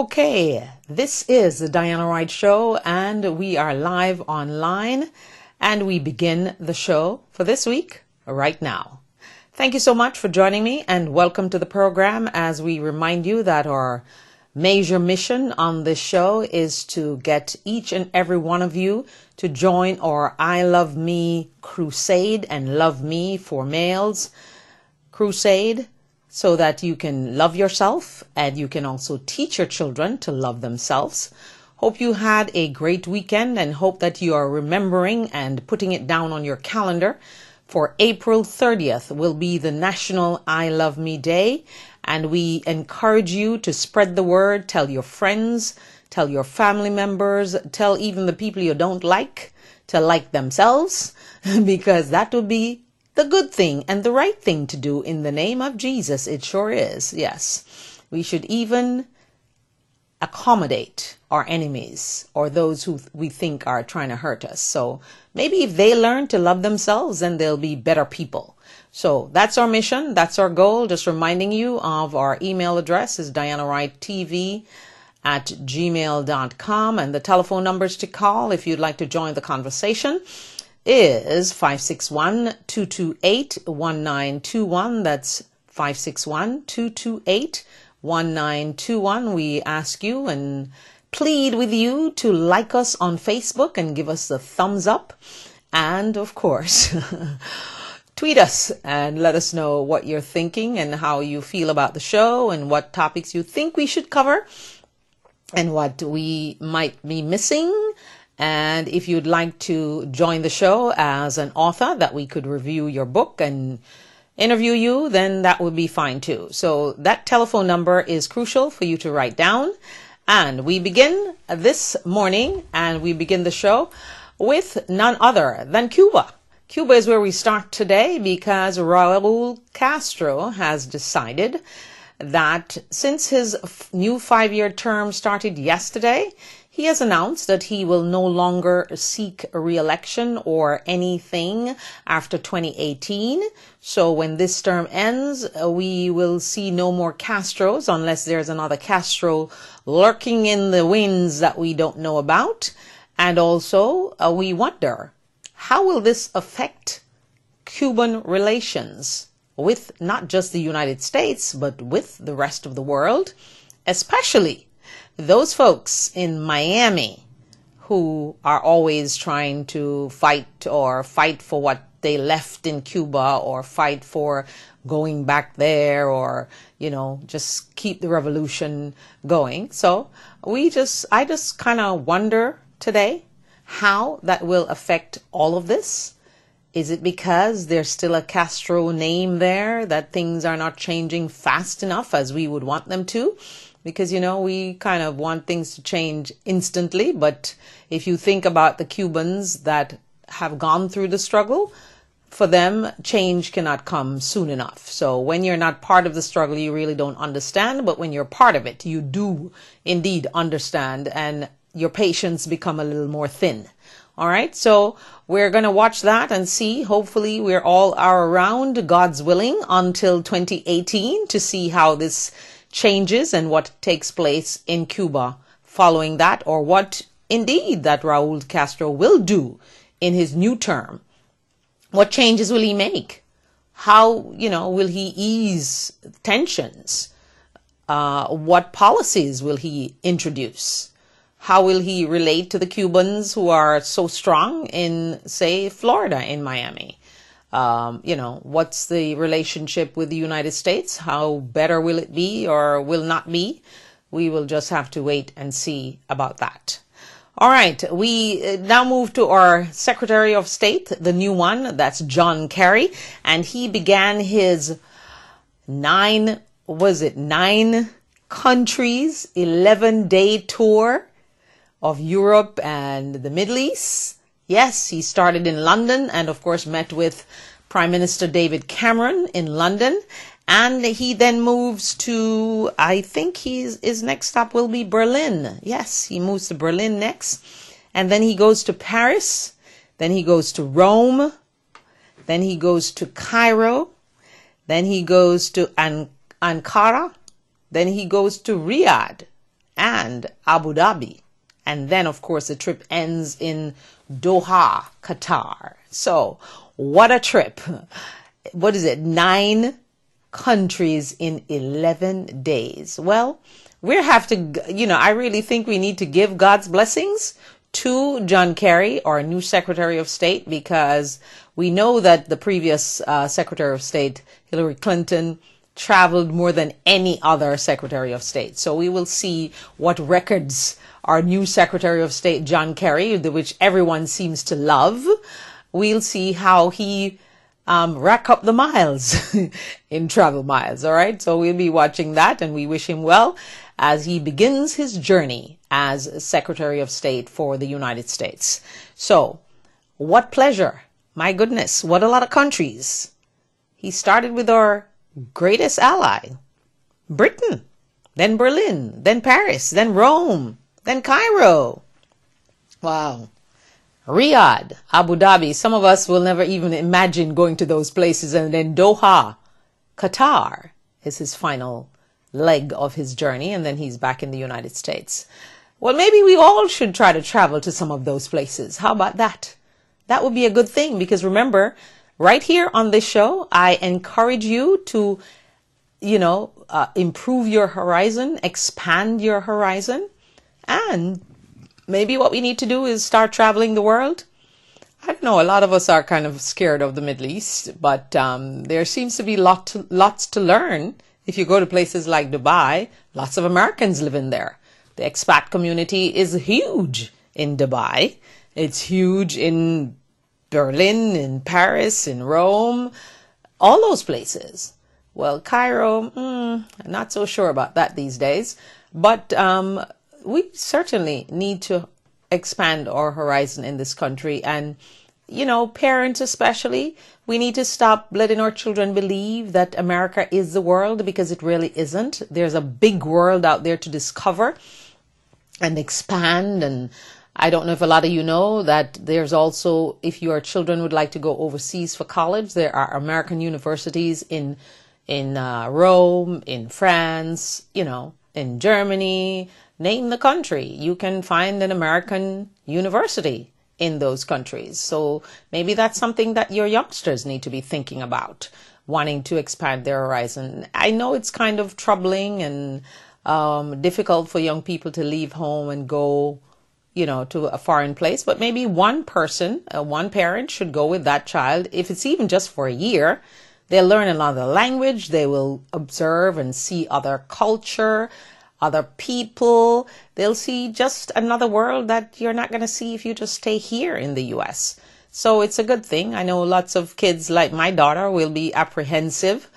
Okay, this is the Diana Wright Show, and we are live online, and we begin the show for this week right now. Thank you so much for joining me, and welcome to the program as we remind you that our major mission on this show is to get each and every one of you to join our I Love Me crusade and Love Me for Males crusade, so that you can love yourself and you can also teach your children to love themselves. Hope you had a great weekend and hope that you are remembering and putting it down on your calendar. For April 30th will be the National I Love Me Day, and we encourage you to spread the word, tell your friends, tell your family members, tell even the people you don't like to like themselves, because that would be the good thing and the right thing to do in the name of Jesus. It sure is. Yes. We should even accommodate our enemies or those who we think are trying to hurt us. So maybe if they learn to love themselves, then they'll be better people. So that's our mission. That's our goal. Just reminding you of our email address is dianawrighttv@gmail.com, and the telephone numbers to call if you'd like to join the conversation is 561-228-1921. That's 561-228-1921. We ask you and plead with you to like us on Facebook and give us the thumbs up. And of course, tweet us and let us know what you're thinking and how you feel about the show and what topics you think we should cover and what we might be missing. And if you'd like to join the show as an author, that we could review your book and interview you, then that would be fine too. So that telephone number is crucial for you to write down. And we begin this morning, and we begin the show with none other than Cuba. Cuba is where we start today because Raul Castro has decided that since his new 5-year term started yesterday, he has announced that he will no longer seek re-election or anything after 2018. So when this term ends, we will see no more Castros unless there's another Castro lurking in the winds that we don't know about. And also, we wonder, how will this affect Cuban relations with not just the United States, but with the rest of the world, especially those folks in Miami who are always trying to fight for what they left in Cuba, or fight for going back there, or, just keep the revolution going. So I just kind of wonder today how that will affect all of this. Is it because there's still a Castro name there that things are not changing fast enough as we would want them to? Because, we kind of want things to change instantly. But if you think about the Cubans that have gone through the struggle, for them, change cannot come soon enough. So when you're not part of the struggle, you really don't understand. But when you're part of it, you do indeed understand, and your patience become a little more thin. All right. So we're going to watch that and see. Hopefully we're all around, God's willing, until 2018 to see how this changes and what takes place in Cuba following that, or what indeed that Raul Castro will do in his new term. What changes will he make? How, will he ease tensions? What policies will he introduce? How will he relate to the Cubans who are so strong in, say, Florida, in Miami? What's the relationship with the United States? How better will it be or will not be? We will just have to wait and see about that. All right. We now move to our Secretary of State, the new one. That's John Kerry. And he began his 9 countries, 11-day tour of Europe and the Middle East. Yes, he started in London and, of course, met with Prime Minister David Cameron in London. And he then moves to, I think his next stop will be Berlin. Yes, he moves to Berlin next. And then he goes to Paris. Then he goes to Rome. Then he goes to Cairo. Then he goes to Ankara. Then he goes to Riyadh. and Abu Dhabi. And then, of course, the trip ends in Doha, Qatar. So, what a trip. What is it? 9 countries in 11 days. Well, we have to, I really think we need to give God's blessings to John Kerry, our new Secretary of State, because we know that the previous Secretary of State, Hillary Clinton, traveled more than any other Secretary of State. So we will see what records our new Secretary of State, John Kerry, which everyone seems to love, we'll see how he rack up the miles in travel miles. All right. So we'll be watching that, and we wish him well as he begins his journey as Secretary of State for the United States. So what pleasure. My goodness. What a lot of countries. He started with our greatest ally, Britain, then Berlin, then Paris, then Rome, then Cairo. Wow. Riyadh, Abu Dhabi. Some of us will never even imagine going to those places. And then Doha, Qatar is his final leg of his journey. And then he's back in the United States. Well, maybe we all should try to travel to some of those places. How about that? That would be a good thing, because remember, right here on this show, I encourage you to, improve your horizon, expand your horizon. And maybe what we need to do is start traveling the world. I don't know. A lot of us are kind of scared of the Middle East, but there seems to be lots to learn. If you go to places like Dubai, lots of Americans live in there. The expat community is huge in Dubai. It's huge in Berlin, in Paris, in Rome, all those places. Well, Cairo, not so sure about that these days. But we certainly need to expand our horizon in this country. And, parents especially, we need to stop letting our children believe that America is the world, because it really isn't. There's a big world out there to discover and expand. And I don't know if a lot of you know that there's also, if your children would like to go overseas for college, there are American universities in Rome, in France, in Germany. Name the country. You can find an American university in those countries. So maybe that's something that your youngsters need to be thinking about, wanting to expand their horizon. I know it's kind of troubling and difficult for young people to leave home and go, to a foreign place, but maybe one person, one parent should go with that child. If it's even just for a year, they'll learn another language. They will observe and see other culture, other people. They'll see just another world that you're not going to see if you just stay here in the U.S. So it's a good thing. I know lots of kids like my daughter will be apprehensive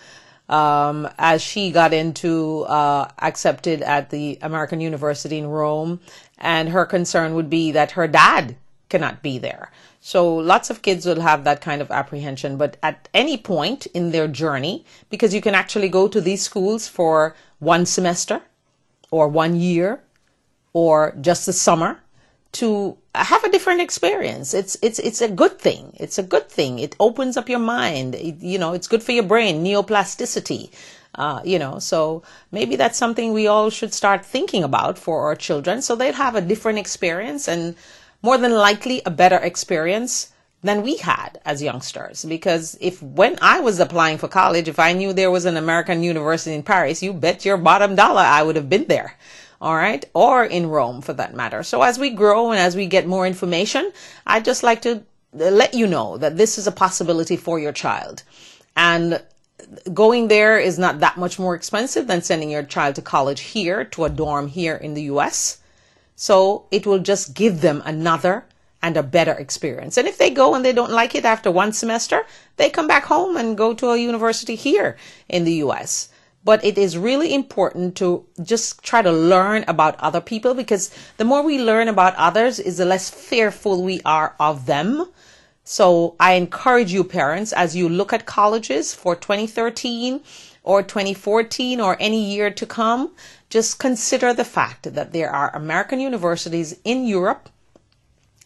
as she got accepted at the American University in Rome. And her concern would be that her dad cannot be there. So lots of kids will have that kind of apprehension. But at any point in their journey, because you can actually go to these schools for 1 semester, or 1 year, or just the summer, to have a different experience. It's a good thing. It's a good thing. It opens up your mind. It's good for your brain, neuroplasticity. So maybe that's something we all should start thinking about for our children, so they'll have a different experience, and more than likely a better experience than we had as youngsters. Because when I was applying for college, if I knew there was an American university in Paris, you bet your bottom dollar I would have been there. All right. Or in Rome, for that matter. So as we grow and as we get more information, I'd just like to let you know that this is a possibility for your child. And going there is not that much more expensive than sending your child to college here, to a dorm here in the U.S. So it will just give them another and a better experience. And if they go and they don't like it after 1 semester, they come back home and go to a university here in the U.S. But it is really important to just try to learn about other people, because the more we learn about others is the less fearful we are of them. So I encourage you, parents, as you look at colleges for 2013 or 2014 or any year to come, just consider the fact that there are American universities in Europe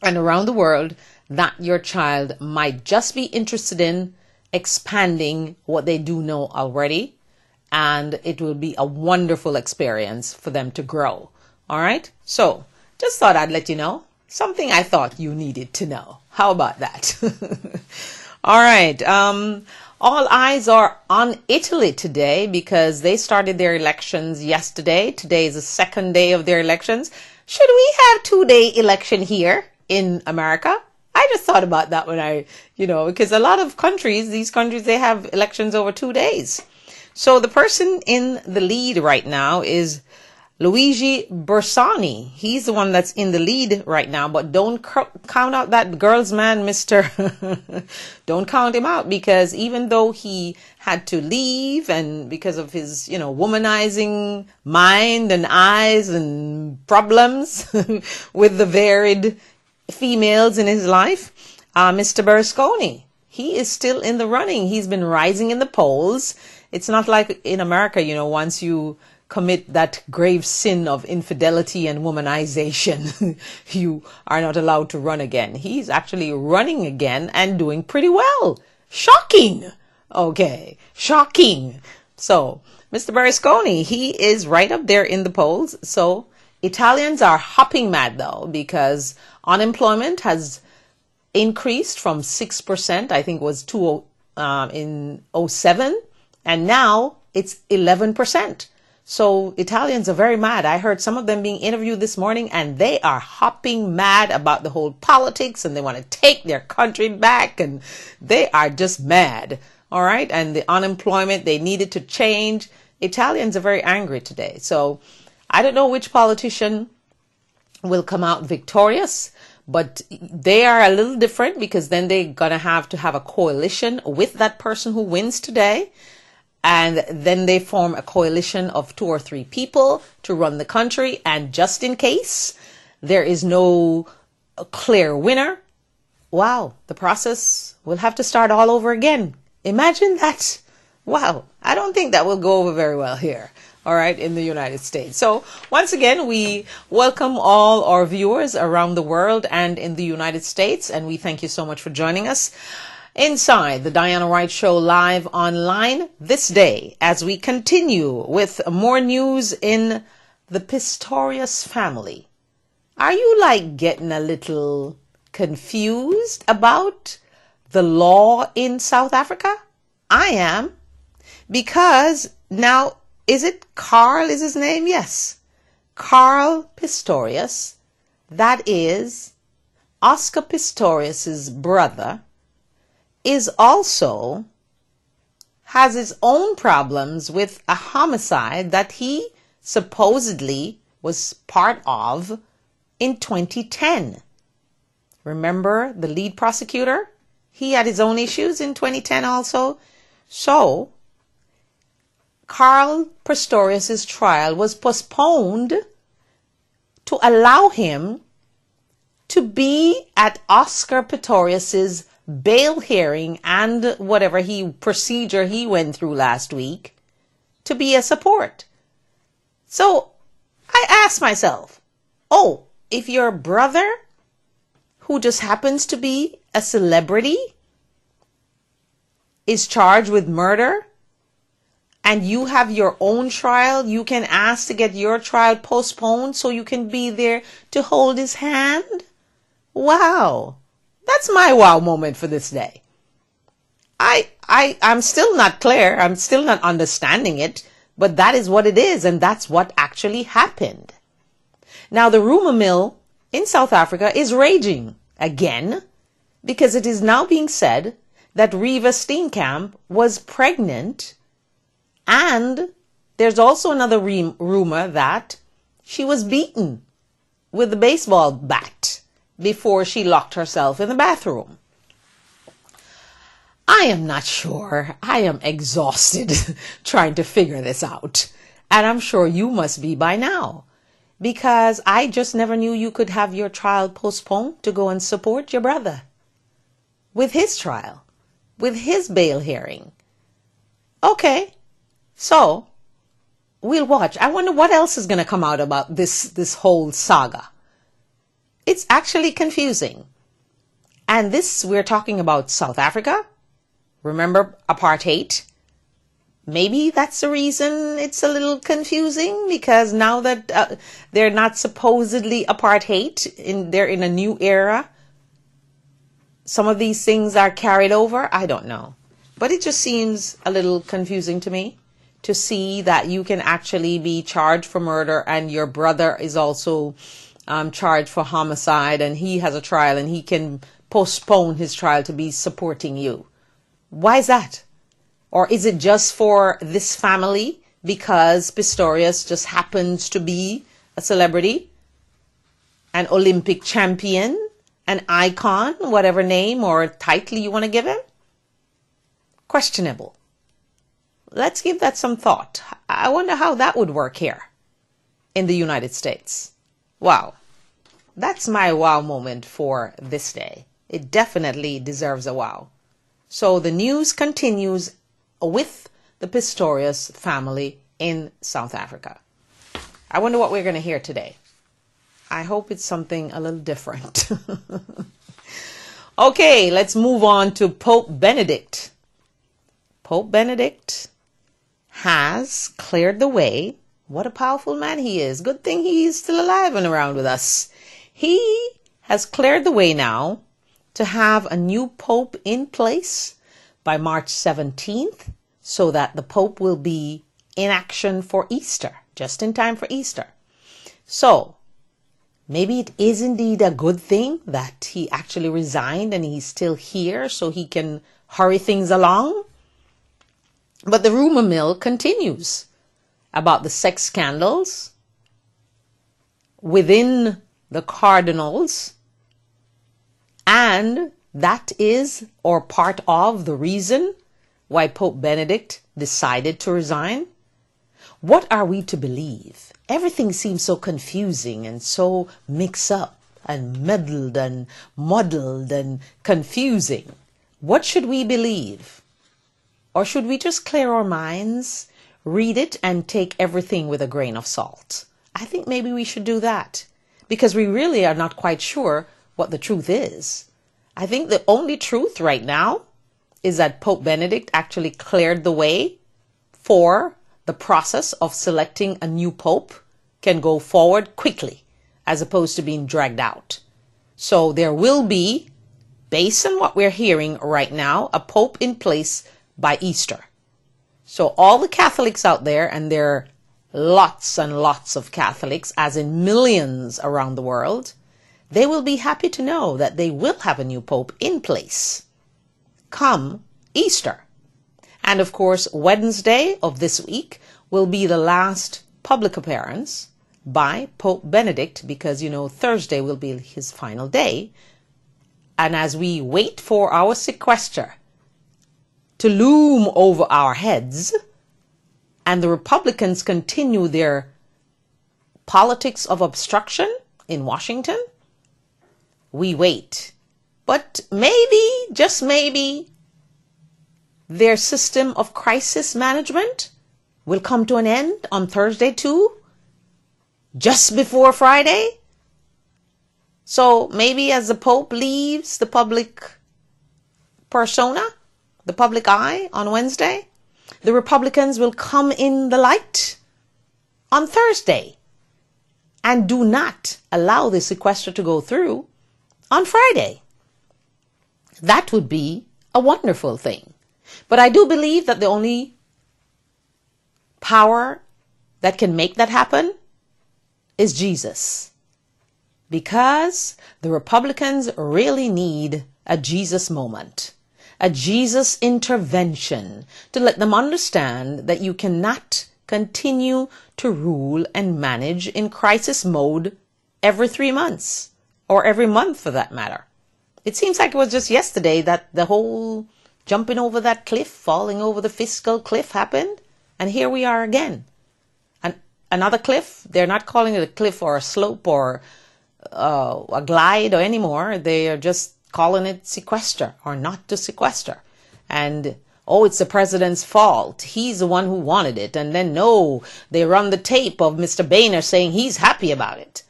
and around the world that your child might just be interested in expanding what they do know already. And it will be a wonderful experience for them to grow. All right. So just thought I'd let you know something I thought you needed to know. How about that? All right. All eyes are on Italy today because they started their elections yesterday. Today is the second day of their elections. Should we have 2-day election here in America? I just thought about that when because a lot of countries, these countries, they have elections over 2 days. So the person in the lead right now is Luigi Bersani. He's the one that's in the lead right now, but don't count out that girl's man, Mr. Don't count him out, because even though he had to leave and because of his, womanizing mind and eyes and problems with the varied females in his life, Mr. Berlusconi, he is still in the running. He's been rising in the polls. It's not like in America, once you commit that grave sin of infidelity and womanization, you are not allowed to run again. He's actually running again and doing pretty well. Shocking. Okay, shocking. So, Mr. Berlusconi, he is right up there in the polls. So, Italians are hopping mad though, because unemployment has increased from 6%, I think it was in 2007, and now it's 11%. So Italians are very mad. I heard some of them being interviewed this morning, and they are hopping mad about the whole politics, and they want to take their country back, and they are just mad. All right. And the unemployment, they needed to change. Italians are very angry today. So I don't know which politician will come out victorious, but they are a little different, because then they're going to have a coalition with that person who wins today. And then they form a coalition of 2 or 3 people to run the country. And just in case there is no clear winner, wow, the process will have to start all over again. Imagine that. Wow. I don't think that will go over very well here. All right, in the United States. So once again, we welcome all our viewers around the world and in the United States. And we thank you so much for joining us inside the Diana Wright Show live online this day, as we continue with more news in the Pistorius family. Are you getting a little confused about the law in South Africa? I am, because now, is it Carl is his name? Yes. Carl Pistorius, that is Oscar Pistorius's brother, has his own problems with a homicide that he supposedly was part of in 2010. Remember the lead prosecutor? He had his own issues in 2010 also. So, Carl Pistorius's trial was postponed to allow him to be at Oscar Pistorius's bail hearing and whatever procedure he went through last week, to be a support. So I asked myself, if your brother, who just happens to be a celebrity, is charged with murder, and you have your own trial, you can ask to get your trial postponed so you can be there to hold his hand? Wow. That's my wow moment for this day. I'm still not clear. I'm still not understanding it, but that is what it is. And that's what actually happened. Now, the rumor mill in South Africa is raging again, because it is now being said that Reeva Steenkamp was pregnant. And there's also another rumor that she was beaten with a baseball bat before she locked herself in the bathroom. I am not sure. I am exhausted trying to figure this out. And I'm sure you must be by now, because I just never knew you could have your trial postponed to go and support your brother with his trial, with his bail hearing. Okay, so we'll watch. I wonder what else is going to come out about this whole saga. It's actually confusing. And we're talking about South Africa. Remember apartheid? maybe that's the reason it's a little confusing, because now that they're not supposedly apartheid, they're in a new era. Some of these things are carried over. I don't know. But it just seems a little confusing to me to see that you can actually be charged for murder and your brother is also charged for homicide, and he has a trial and he can postpone his trial to be supporting you. Why is that? Or is it just for this family because Pistorius just happens to be a celebrity, an Olympic champion, an icon, whatever name or title you want to give him? Questionable. Let's give that some thought. I wonder how that would work here in the United States. Wow. That's my wow moment for this day. It definitely deserves a wow. So the news continues with the Pistorius family in South Africa. I wonder what we're going to hear today. I hope it's something a little different. Okay, let's move on to Pope Benedict. Pope Benedict has cleared the way. What a powerful man he is. Good thing he's still alive and around with us. He has cleared the way now to have a new pope in place by March 17th, so that the pope will be in action for Easter, just in time for Easter. So maybe it is indeed a good thing that he actually resigned and he's still here so he can hurry things along. But the rumor mill continues about the sex scandals within the cardinals, and that is, or part of, the reason why Pope Benedict decided to resign. What are we to believe? Everything seems so confusing and so mixed up and muddled and muddled and confusing. What should we believe? Or should we just clear our minds, read it, and take everything with a grain of salt? I think maybe we should do that, because we really are not quite sure what the truth is. I think the only truth right now is that Pope Benedict actually cleared the way for the process of selecting a new pope can go forward quickly, as opposed to being dragged out. So there will be, based on what we're hearing right now, a pope in place by Easter. So all the Catholics out there, and there are lots and lots of Catholics, as in millions around the world, they will be happy to know that they will have a new pope in place come Easter. And of course, Wednesday of this week will be the last public appearance by Pope Benedict, because, you know, Thursday will be his final day. And as we wait for our sequester to loom over our heads, and the Republicans continue their politics of obstruction in Washington, we wait. But maybe, just maybe, their system of crisis management will come to an end on Thursday too, just before Friday. So maybe as the Pope leaves the public persona, the public eye on Wednesday, the Republicans will come in the light on Thursday and do not allow the sequester to go through on Friday. That would be a wonderful thing. But I do believe that the only power that can make that happen is Jesus. Because the Republicans really need a Jesus moment, a Jesus intervention, to let them understand that you cannot continue to rule and manage in crisis mode every 3 months, or every month for that matter. It seems like it was just yesterday that the whole jumping over that cliff, falling over the fiscal cliff happened, and here we are again. Another cliff. They're not calling it a cliff or a slope or a glide or anymore. They are just calling it sequester, or not to sequester. And, oh, it's the president's fault. He's the one who wanted it. And then, no, they run the tape of Mr. Boehner saying he's happy about it,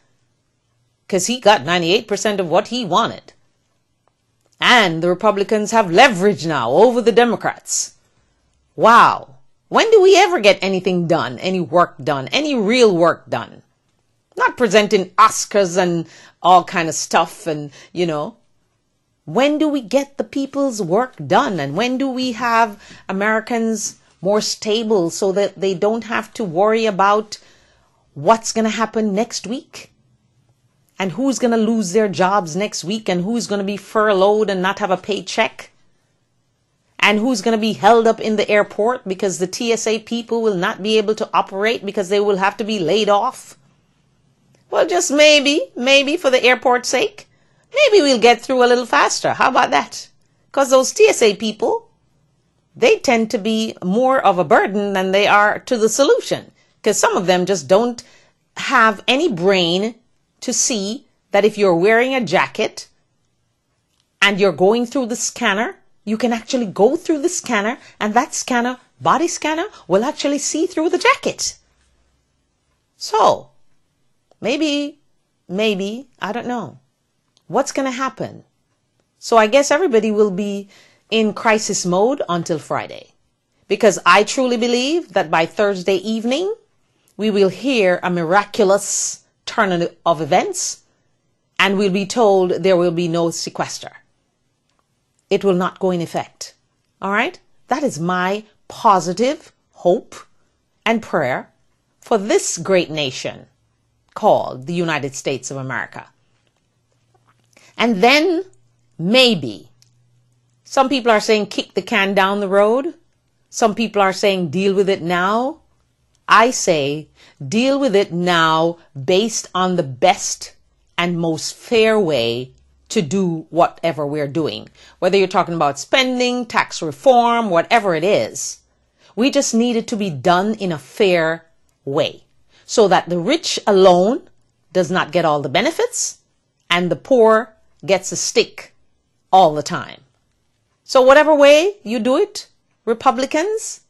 because he got 98% of what he wanted. And the Republicans have leverage now over the Democrats. Wow. When do we ever get anything done, any work done, any real work done? Not presenting Oscars and all kind of stuff and, When do we get the people's work done? And when do we have Americans more stable so that they don't have to worry about what's going to happen next week? And who's going to lose their jobs next week? And who's going to be furloughed and not have a paycheck? And who's going to be held up in the airport because the TSA people will not be able to operate because they will have to be laid off? Well, just maybe for the airport's sake, maybe we'll get through a little faster. How about that? Because those TSA people, they tend to be more of a burden than they are to the solution. Because some of them just don't have any brain to see that if you're wearing a jacket and you're going through the scanner, you can actually go through the scanner and that scanner, body scanner, will actually see through the jacket. So, maybe, I don't know. What's going to happen? So I guess everybody will be in crisis mode until Friday. Because I truly believe that by Thursday evening, we will hear a miraculous turn of events and we'll be told there will be no sequester. It will not go in effect. All right? That is my positive hope and prayer for this great nation called the United States of America. And then maybe some people are saying kick the can down the road. Some people are saying deal with it now. I say deal with it now based on the best and most fair way to do whatever we're doing. Whether you're talking about spending, tax reform, whatever it is. We just need it to be done in a fair way so that the rich alone does not get all the benefits and the poor gets a stick all the time. So whatever way you do it, Republicans,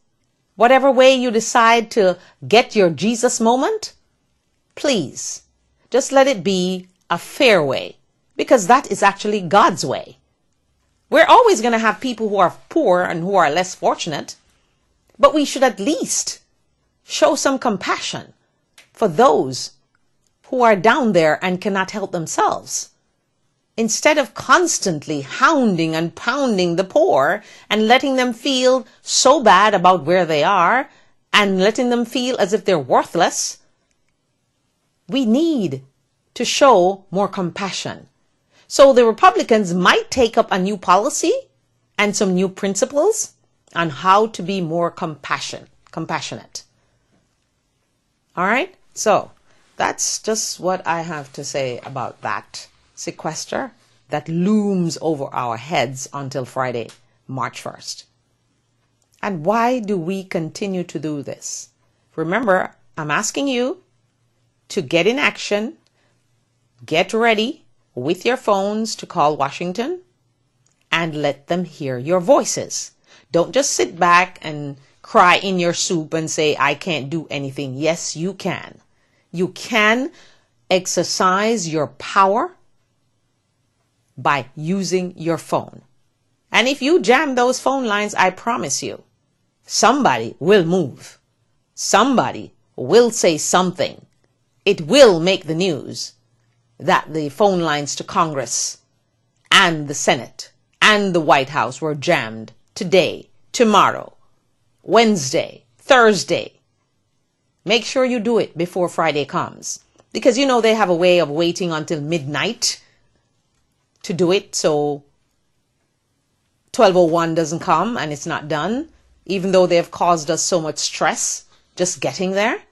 whatever way you decide to get your Jesus moment, please just let it be a fair way because that is actually God's way. We're always going to have people who are poor and who are less fortunate, but we should at least show some compassion for those who are down there and cannot help themselves. Instead of constantly hounding and pounding the poor and letting them feel so bad about where they are and letting them feel as if they're worthless, we need to show more compassion. So the Republicans might take up a new policy and some new principles on how to be more compassionate. All right? So that's just what I have to say about that sequester that looms over our heads until Friday, March 1st. And why do we continue to do this? Remember, I'm asking you to get in action, get ready with your phones to call Washington, and let them hear your voices. Don't just sit back and cry in your soup and say, I can't do anything. Yes, you can. You can exercise your power by using your phone. And if you jam those phone lines, I promise you, somebody will move. Somebody will say something. It will make the news that the phone lines to Congress and the Senate and the White House were jammed today, tomorrow, Wednesday, Thursday. Make sure you do it before Friday comes. Because they have a way of waiting until midnight to do it, so 12:01 doesn't come and it's not done, even though they've caused us so much stress just getting there.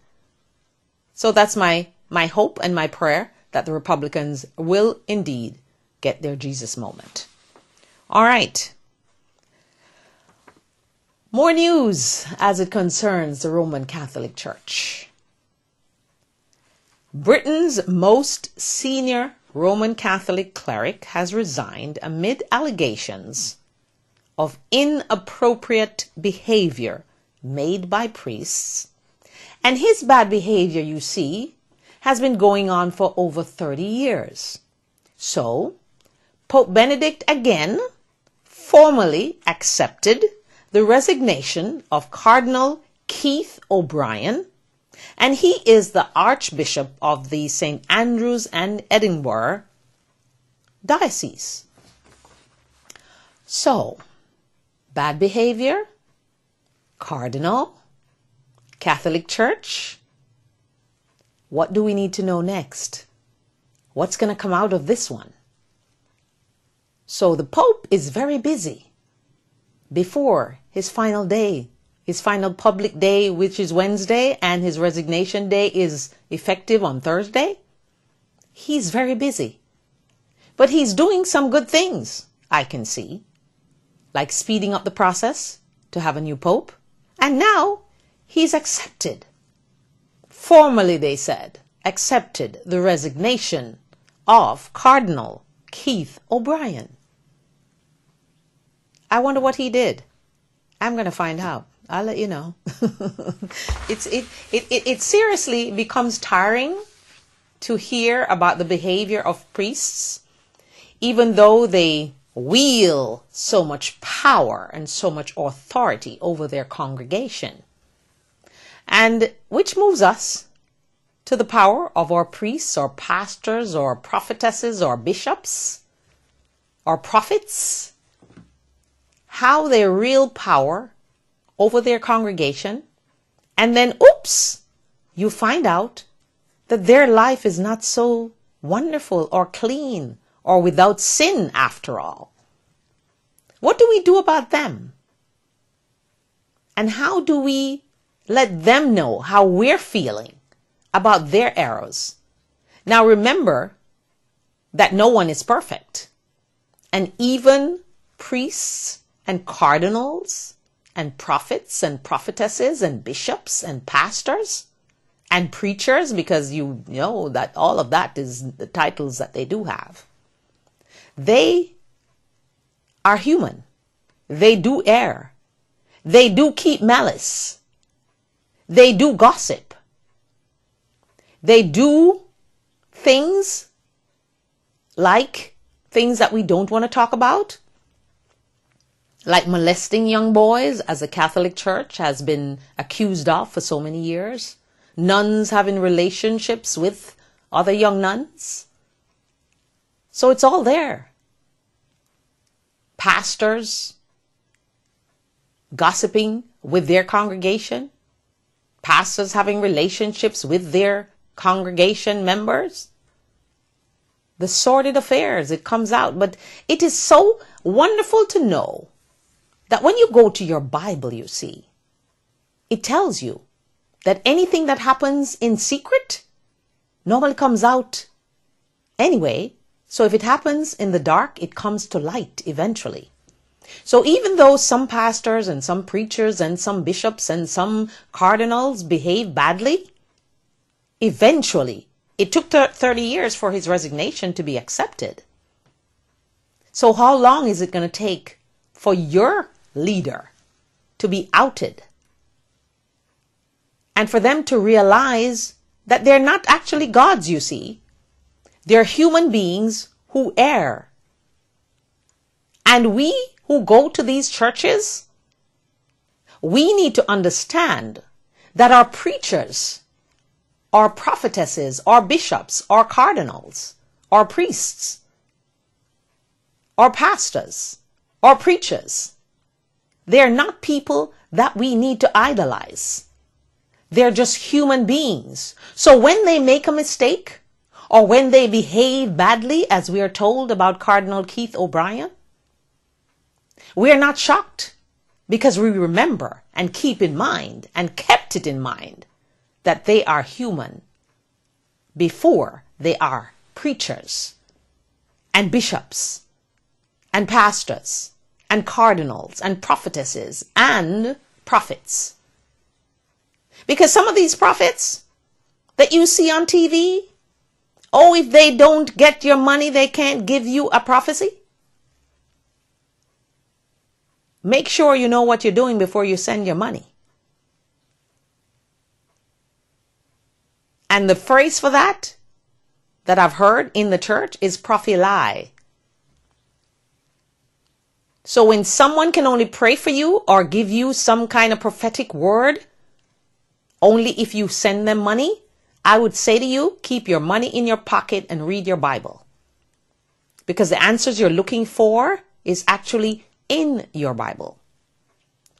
So that's my hope and my prayer that the Republicans will indeed get their Jesus moment. All right. More news as it concerns the Roman Catholic Church. Britain's most senior Roman Catholic cleric has resigned amid allegations of inappropriate behavior made by priests. And his bad behavior, you see, has been going on for over 30 years. So, Pope Benedict again formally accepted the resignation of Cardinal Keith O'Brien, and he is the Archbishop of the St. Andrews and Edinburgh Diocese. So, bad behavior, cardinal, Catholic Church. What do we need to know next? What's going to come out of this one? So the Pope is very busy before his final day, his final public day, which is Wednesday, and his resignation day is effective on Thursday. He's very busy. But he's doing some good things, I can see, like speeding up the process to have a new Pope. And now he's accepted. Formally, they said, accepted the resignation of Cardinal Keith O'Brien. I wonder what he did. I'm going to find out. I'll let you know. It seriously becomes tiring to hear about the behavior of priests, even though they wield so much power and so much authority over their congregation. And which moves us to the power of our priests or pastors or prophetesses or bishops or prophets, how their real power over their congregation, and then, oops, you find out that their life is not so wonderful or clean or without sin after all. What do we do about them? And how do we let them know how we're feeling about their errors? Now remember that no one is perfect. And even priests and cardinals and prophets and prophetesses and bishops and pastors and preachers, because you know that all of that is the titles that they do have. They are human. They do err. They do keep malice. They do gossip. They do things like things that we don't want to talk about, like molesting young boys, as the Catholic Church has been accused of for so many years. Nuns having relationships with other young nuns. So it's all there. Pastors gossiping with their congregation. Pastors having relationships with their congregation members. The sordid affairs, it comes out. But it is so wonderful to know that when you go to your Bible, you see, it tells you that anything that happens in secret normally comes out anyway. So if it happens in the dark, it comes to light eventually. So even though some pastors and some preachers and some bishops and some cardinals behave badly, eventually it took 30 years for his resignation to be accepted. So how long is it going to take for your leader to be outed and for them to realize that they're not actually gods, you see? They're human beings who err. And we who go to these churches, we need to understand that our preachers, our prophetesses, our bishops, our cardinals, our priests, our pastors, our preachers, they're not people that we need to idolize. They're just human beings. So when they make a mistake, or when they behave badly, as we are told about Cardinal Keith O'Brien, we are not shocked, because we remember and keep in mind and kept it in mind that they are human before they are preachers and bishops and pastors and cardinals and prophetesses and prophets. Because some of these prophets that you see on TV, oh, if they don't get your money, they can't give you a prophecy. Make sure you know what you're doing before you send your money. And the phrase for that I've heard in the church is prophesy. So when someone can only pray for you or give you some kind of prophetic word only if you send them money, I would say to you, keep your money in your pocket and read your Bible. Because the answers you're looking for is actually in your Bible.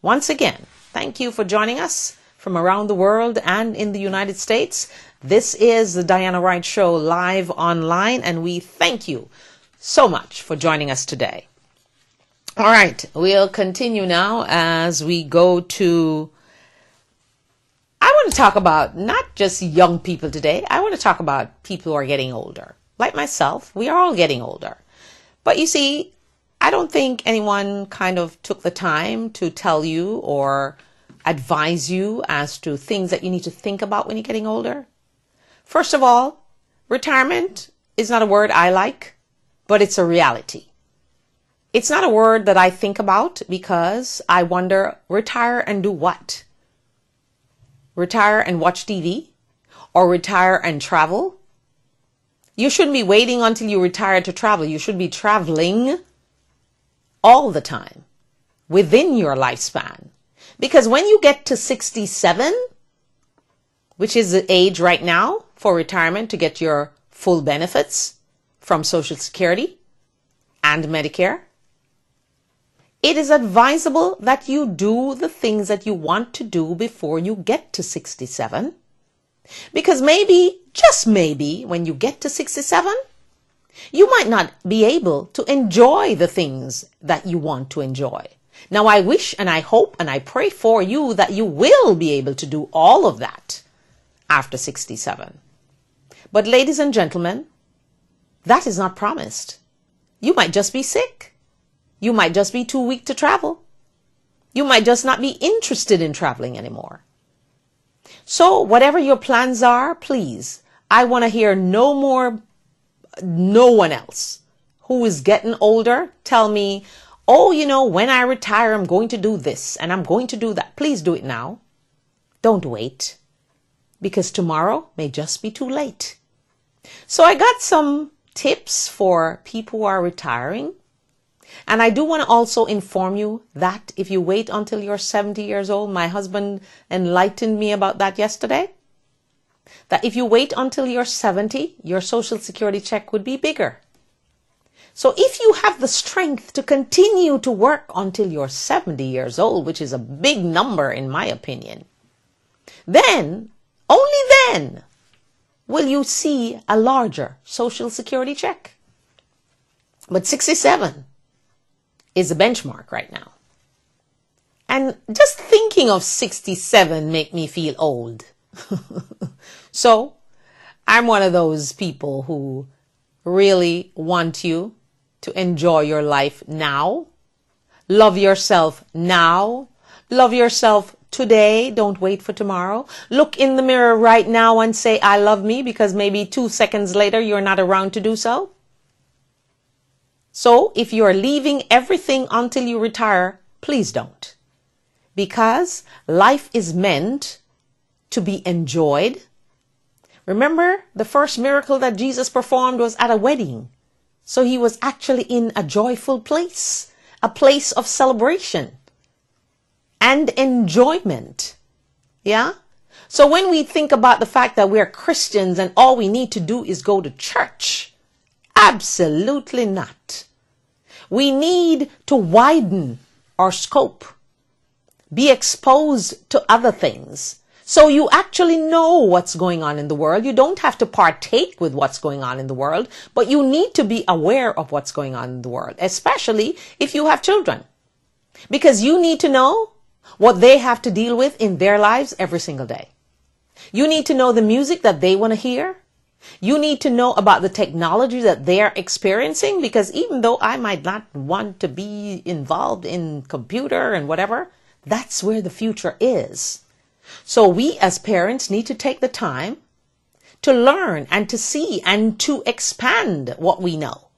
Once again, thank you for joining us from around the world and in the United States. This is the Diana Wright Show live online, and we thank you so much for joining us today. All right, we'll continue now as we go to, I want to talk about not just young people today. I want to talk about people who are getting older. Like myself, we are all getting older. But you see, I don't think anyone kind of took the time to tell you or advise you as to things that you need to think about when you're getting older. First of all, retirement is not a word I like, but it's a reality. It's not a word that I think about because I wonder, retire and do what? Retire and watch TV? Or retire and travel? You shouldn't be waiting until you retire to travel. You should be traveling all the time within your lifespan. Because when you get to 67, which is the age right now for retirement to get your full benefits from Social Security and Medicare, it is advisable that you do the things that you want to do before you get to 67. Because maybe, just maybe, when you get to 67, you might not be able to enjoy the things that you want to enjoy. Now, I wish and I hope and I pray for you that you will be able to do all of that after 67. But ladies and gentlemen, that is not promised. You might just be sick. You might just be too weak to travel. You might just not be interested in traveling anymore. So whatever your plans are, please, I want to hear no one else who is getting older tell me, oh, when I retire, I'm going to do this and I'm going to do that. Please do it now. Don't wait, because tomorrow may just be too late. So I got some tips for people who are retiring. And I do want to also inform you that if you wait until you're 70 years old, my husband enlightened me about that yesterday, that if you wait until you're 70, your Social Security check would be bigger. So if you have the strength to continue to work until you're 70 years old, which is a big number in my opinion, then, only then, will you see a larger Social Security check. But 67 is a benchmark right now. And just thinking of 67 make me feel old. So I'm one of those people who really want you to enjoy your life now. Love yourself now. Love yourself today. Don't wait for tomorrow. Look in the mirror right now and say, I love me, because maybe 2 seconds later you're not around to do so. So if you are leaving everything until you retire, please don't. Because life is meant to be enjoyed. Remember, the first miracle that Jesus performed was at a wedding. So he was actually in a joyful place, a place of celebration and enjoyment. Yeah? So when we think about the fact that we're Christians and all we need to do is go to church, absolutely not. We need to widen our scope, be exposed to other things. So you actually know what's going on in the world. You don't have to partake with what's going on in the world, but you need to be aware of what's going on in the world, especially if you have children, because you need to know what they have to deal with in their lives every single day. You need to know the music that they want to hear. You need to know about the technology that they are experiencing, because even though I might not want to be involved in computer and whatever, that's where the future is. So we as parents need to take the time to learn and to see and to expand what we know.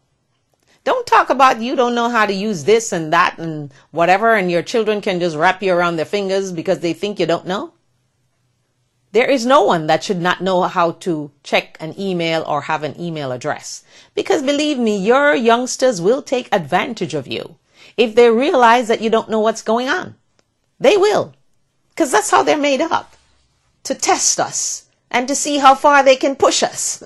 Don't talk about you don't know how to use this and that and whatever, and your children can just wrap you around their fingers because they think you don't know. There is no one that should not know how to check an email or have an email address. Because believe me, your youngsters will take advantage of you if they realize that you don't know what's going on. They will. Because that's how they're made up. to test us and to see how far they can push us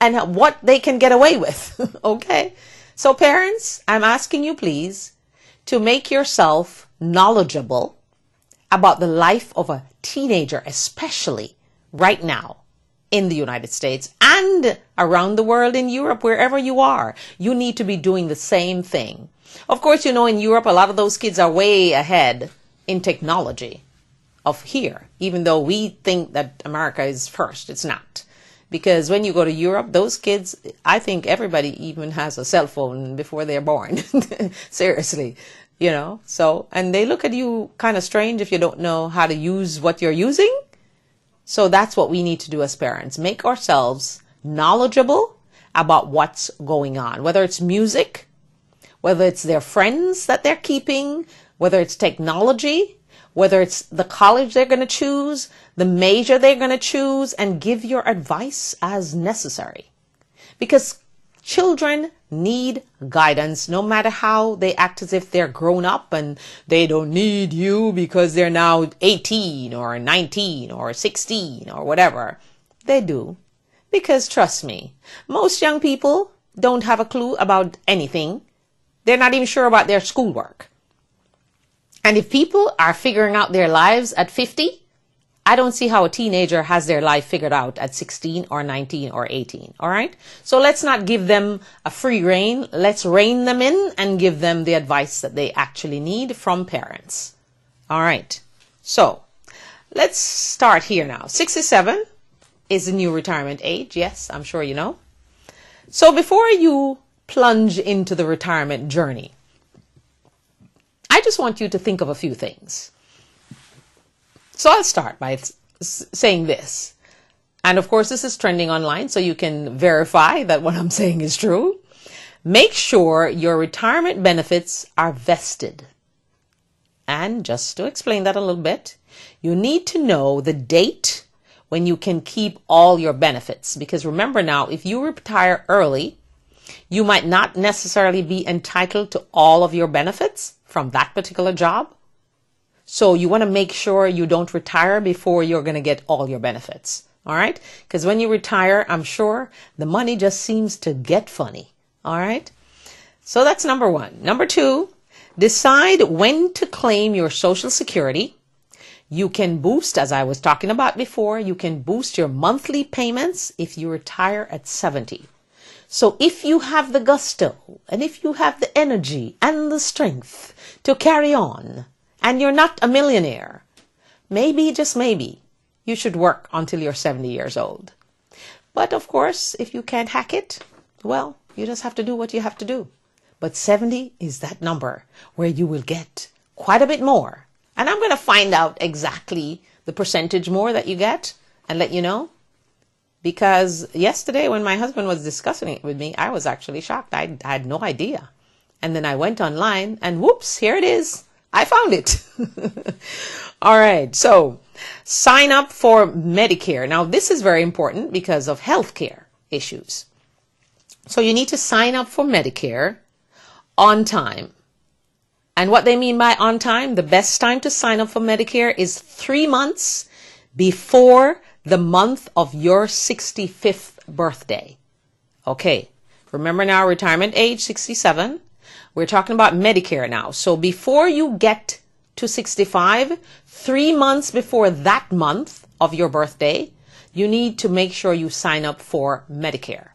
and what they can get away with. Okay? So parents, I'm asking you please to make yourself knowledgeable about the life of a teenager, especially right now in the United States and around the world, in Europe, wherever you are. You need to be doing the same thing. Of course, you know, in Europe, a lot of those kids are way ahead in technology of here, even though we think that America is first. It's not. Because when you go to Europe, those kids, I think everybody even has a cell phone before they're born. Seriously, you know. So, and they look at you kind of strange if you don't know how to use what you're using. So that's what we need to do as parents. Make ourselves knowledgeable about what's going on, whether it's music, whether it's their friends that they're keeping, whether it's technology, whether it's the college they're going to choose, the major they're going to choose, and give your advice as necessary. Because children need guidance no matter how they act as if they're grown up and they don't need you because they're now 18 or 19 or 16 or whatever. They do. Because trust me, most young people don't have a clue about anything. They're not even sure about their schoolwork. And if people are figuring out their lives at 50, I don't see how a teenager has their life figured out at 16 or 19 or 18. All right. So let's not give them a free rein. Let's rein them in and give them the advice that they actually need from parents. All right. So let's start here now. 67 is the new retirement age. Yes, I'm sure you know. So before you plunge into the retirement journey, I just want you to think of a few things. So I'll start by saying this. And of course, this is trending online, so you can verify that what I'm saying is true. Make sure your retirement benefits are vested. And just to explain that a little bit, you need to know the date when you can keep all your benefits. Because remember now, if you retire early, you might not necessarily be entitled to all of your benefits from that particular job. So you want to make sure you don't retire before you're going to get all your benefits. All right? Because when you retire, I'm sure the money just seems to get funny. All right? So that's number one. Number two, decide when to claim your Social Security. You can boost, as I was talking about before, you can boost your monthly payments if you retire at 70. So if you have the gusto and if you have the energy and the strength to carry on and you're not a millionaire, maybe, just maybe, you should work until you're 70 years old. But of course, if you can't hack it, well, you just have to do what you have to do. But 70 is that number where you will get quite a bit more. And I'm going to find out exactly the percentage more that you get and let you know. Because yesterday when my husband was discussing it with me, I was actually shocked. I had no idea. And then I went online and whoops, here it is. I found it. All right. So sign up for Medicare. Now, this is very important because of healthcare issues. So you need to sign up for Medicare on time. And what they mean by on time, the best time to sign up for Medicare is 3 months before the month of your 65th birthday. Okay. Remember now, retirement age 67. We're talking about Medicare now. So before you get to 65, 3 months before that month of your birthday, you need to make sure you sign up for Medicare.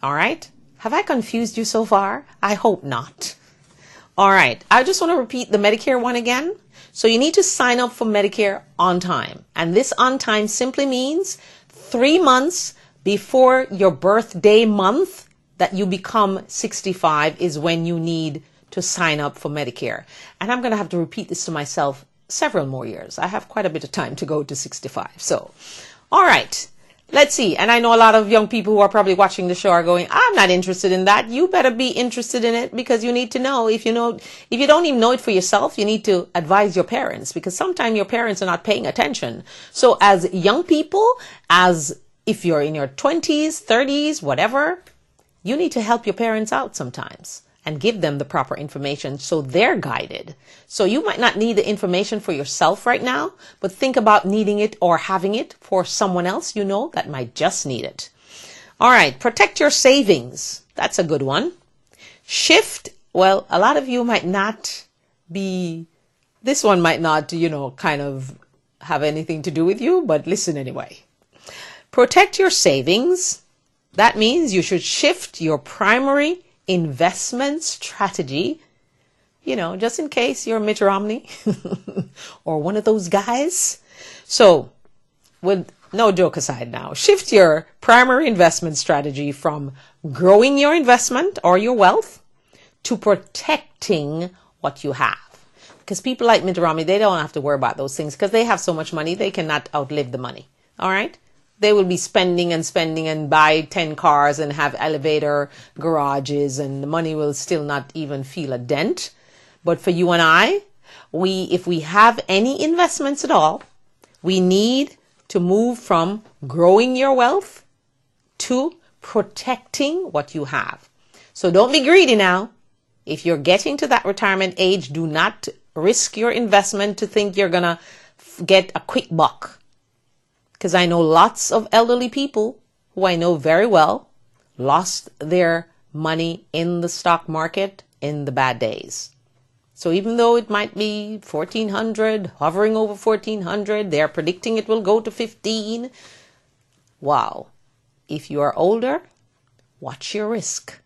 All right. Have I confused you so far? I hope not. All right. I just want to repeat the Medicare one again. So you need to sign up for Medicare on time. And this on time simply means 3 months before your birthday month that you become 65 is when you need to sign up for Medicare. And I'm going to have to repeat this to myself several more years. I have quite a bit of time to go to 65. So, all right. Let's see. And I know a lot of young people who are probably watching the show are going, I'm not interested in that. You better be interested in it because you need to know. If you don't even know it for yourself, you need to advise your parents because sometimes your parents are not paying attention. So as young people, as if you're in your 20s, 30s, whatever, you need to help your parents out sometimes. and give them the proper information so they're guided. So you might not need the information for yourself right now, but think about needing it or having it for someone else you know that might just need it. All right, protect your savings. That's a good one. Shift, well, a lot of you might not be, this one might not, kind of have anything to do with you, but listen anyway. Protect your savings. That means you should shift your primary investment strategy, just in case you're Mitt Romney or one of those guys. So, with no joke aside now, shift your primary investment strategy from growing your investment or your wealth to protecting what you have. Because people like Mitt Romney, they don't have to worry about those things because they have so much money, they cannot outlive the money. All right? They will be spending and buy 10 cars and have elevator garages, and the money will still not even feel a dent. But for you and I, if we have any investments at all, we need to move from growing your wealth to protecting what you have. So don't be greedy now. If you're getting to that retirement age, do not risk your investment to think you're going to get a quick buck. Because I know lots of elderly people who I know very well lost their money in the stock market in the bad days. So even though it might be 1,400, hovering over 1,400, they're predicting it will go to 15. Wow. If you are older, watch your risk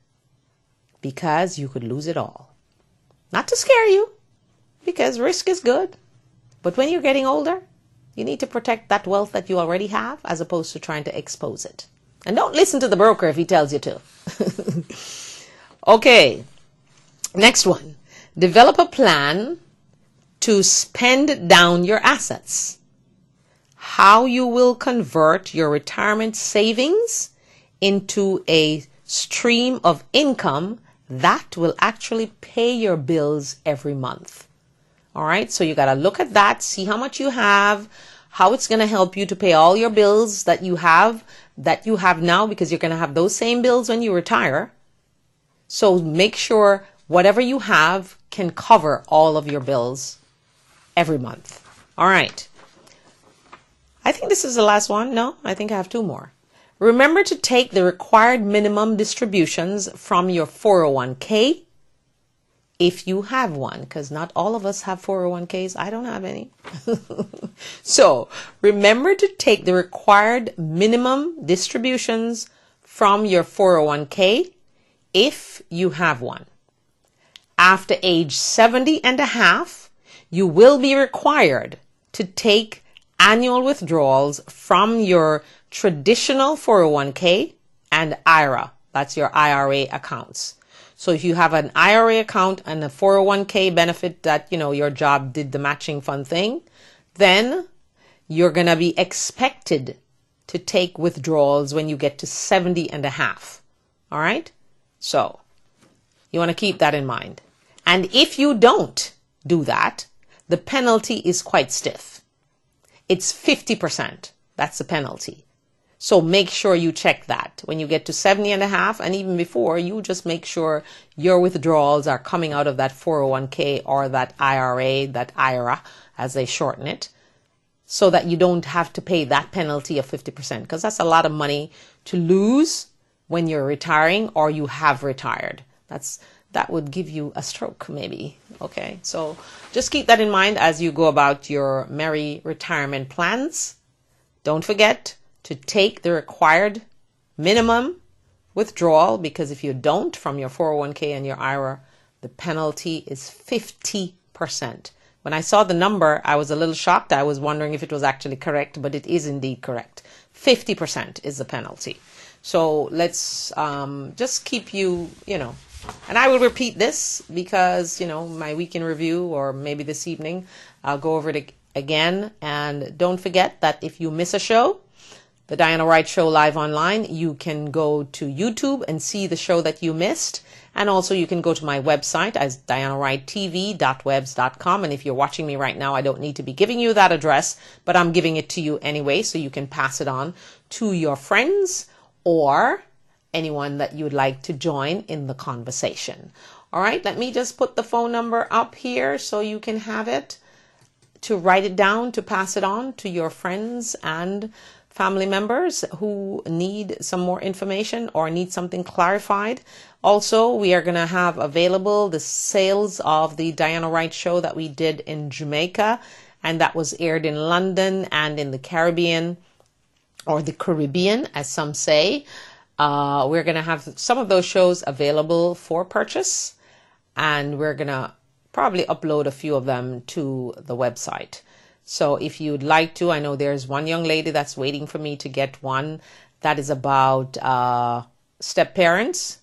because you could lose it all. Not to scare you, because risk is good. But when you're getting older, you need to protect that wealth that you already have as opposed to trying to expose it. And don't listen to the broker if he tells you to. Okay, next one. Develop a plan to spend down your assets. How you will convert your retirement savings into a stream of income that will actually pay your bills every month. All right, so you got to look at that, see how much you have, how it's going to help you to pay all your bills that you have now, because you're going to have those same bills when you retire. So make sure whatever you have can cover all of your bills every month. All right. I think this is the last one. No, I think I have two more. Remember to take the required minimum distributions from your 401k if you have one, because not all of us have 401ks. I don't have any. So remember to take the required minimum distributions from your 401k if you have one. After age 70 and a half, you will be required to take annual withdrawals from your traditional 401k and IRA. That's your IRA accounts. So if you have an IRA account and a 401k benefit that, your job did the matching fund thing, then you're going to be expected to take withdrawals when you get to 70 and a half. All right? So you want to keep that in mind. And if you don't do that, the penalty is quite stiff. It's 50%. That's the penalty. So make sure you check that. When you get to 70 and a half, and even before, you just make sure your withdrawals are coming out of that 401k or that IRA, that IRA, as they shorten it, so that you don't have to pay that penalty of 50%, because that's a lot of money to lose when you're retiring or you have retired. That would give you a stroke maybe. Okay, so just keep that in mind as you go about your merry retirement plans. Don't forget to take the required minimum withdrawal, because if you don't from your 401k and your IRA, the penalty is 50%. When I saw the number, I was a little shocked. I was wondering if it was actually correct, but it is indeed correct. 50% is the penalty. So let's just keep you, and I will repeat this because, my week in review, or maybe this evening, I'll go over it again. And don't forget that if you miss a show, the Diana Wright Show live online, you can go to YouTube and see the show that you missed. And also you can go to my website as dianawrighttv.webs.com. And if you're watching me right now, I don't need to be giving you that address, but I'm giving it to you anyway, so you can pass it on to your friends or anyone that you'd like to join in the conversation. All right, let me just put the phone number up here so you can have it to write it down, to pass it on to your friends and family members who need some more information or need something clarified. Also, we are going to have available the sales of the Diana Wright show that we did in Jamaica, and that was aired in London and in the Caribbean, or the Caribbean, as some say. We're going to have some of those shows available for purchase, and we're going to probably upload a few of them to the website. So if you'd like to, I know there's one young lady that's waiting for me to get one that is about step parents.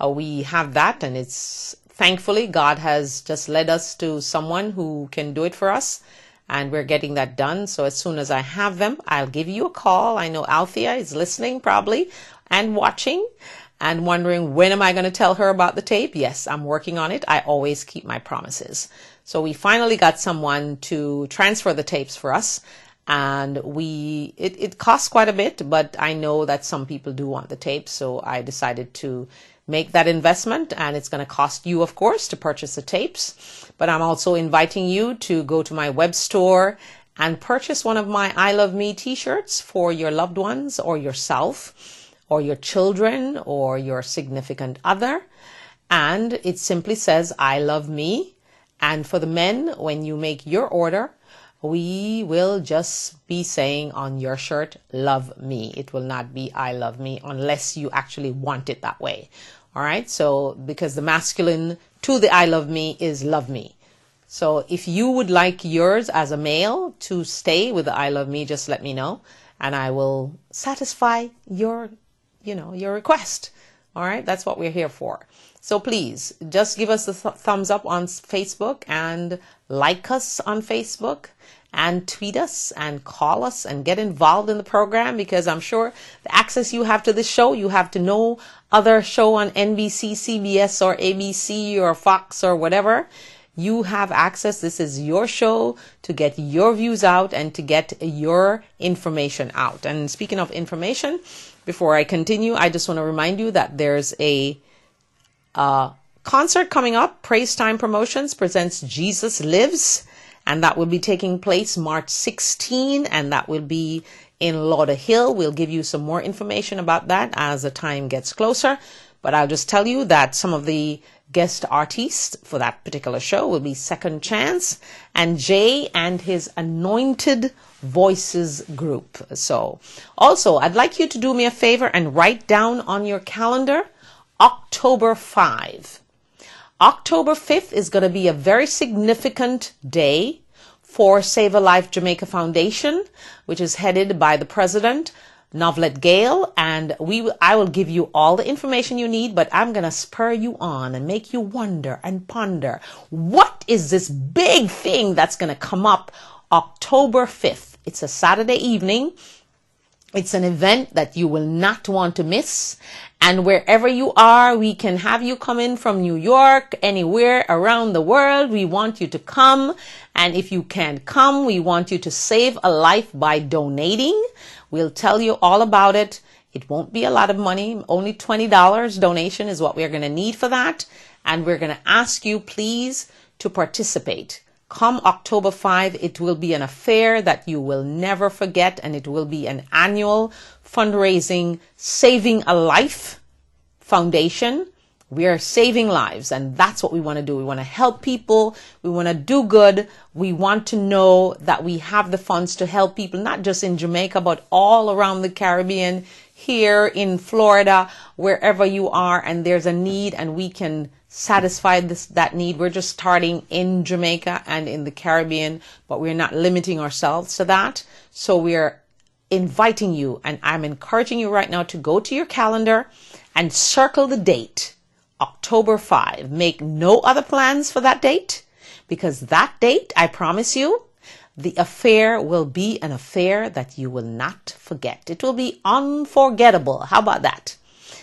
We have that, and it's thankfully God has just led us to someone who can do it for us, and we're getting that done. So as soon as I have them, I'll give you a call. I know Althea is listening probably and watching and wondering, when am I going to tell her about the tape? Yes, I'm working on it. I always keep my promises. So we finally got someone to transfer the tapes for us, and it costs quite a bit, but I know that some people do want the tapes, so I decided to make that investment, and it's going to cost you, of course, to purchase the tapes. But I'm also inviting you to go to my web store and purchase one of my I Love Me t-shirts for your loved ones or yourself or your children or your significant other. And it simply says, I love me. And for the men, when you make your order, we will just be saying on your shirt, love me. It will not be I love me unless you actually want it that way. All right. So because the masculine to the I love me is love me. So if you would like yours as a male to stay with the I love me, just let me know and I will satisfy your request. All right. That's what we're here for. So please just give us the thumbs up on Facebook and like us on Facebook and tweet us and call us and get involved in the program, because I'm sure the access you have to this show, you have to no other show on NBC, CBS or ABC or Fox or whatever. You have access. This is your show to get your views out and to get your information out. And speaking of information, before I continue, I just want to remind you that there's a concert coming up. Praise Time Promotions presents Jesus Lives, and that will be taking place March 16, and that will be in Lauderhill. We'll give you some more information about that as the time gets closer, but I'll just tell you that some of the guest artists for that particular show will be Second Chance and Jay and his Anointed Voices group. So also, I'd like you to do me a favor and write down on your calendar October 5. October 5th is going to be a very significant day for Save a Life Jamaica Foundation, which is headed by the president, Novlet Gale, and I will give you all the information you need, but I'm going to spur you on and make you wonder and ponder, what is this big thing that's going to come up October 5th? It's a Saturday evening. It's an event that you will not want to miss. And wherever you are, we can have you come in from New York, anywhere around the world. We want you to come. And if you can't come, we want you to save a life by donating. We'll tell you all about it. It won't be a lot of money. Only $20 donation is what we're going to need for that. And we're going to ask you, please, to participate. Come October 5, it will be an affair that you will never forget, and it will be an annual fundraising Saving a Life Foundation. We are saving lives, and that's what we want to do. We want to help people. We want to do good. We want to know that we have the funds to help people, not just in Jamaica, but all around the Caribbean, here in Florida, wherever you are, and there's a need, and we can satisfy that need. We're just starting in Jamaica and in the Caribbean, but we're not limiting ourselves to that. So we're inviting you, and I'm encouraging you right now to go to your calendar and circle the date, October 5. Make no other plans for that date, because that date, I promise you, the affair will be an affair that you will not forget. It will be unforgettable. How about that?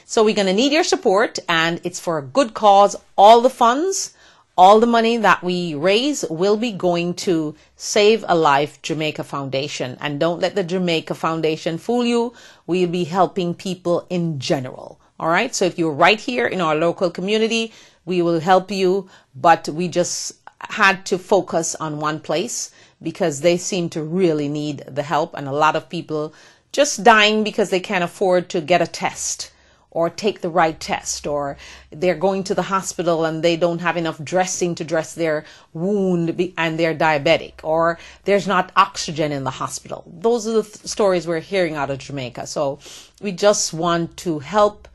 So we're going to need your support, and it's for a good cause. All the funds, all the money that we raise will be going to Save a Life Jamaica Foundation. And don't let the Jamaica Foundation fool you. We'll be helping people in general. All right. So if you're right here in our local community, We will help you, but we just had to focus on one place because they seem to really need the help, and a lot of people just dying because they can't afford to get a test or take the right test, or they're going to the hospital and they don't have enough dressing to dress their wound and they're diabetic, or there's not oxygen in the hospital. Those are the stories we're hearing out of Jamaica. So we just want to help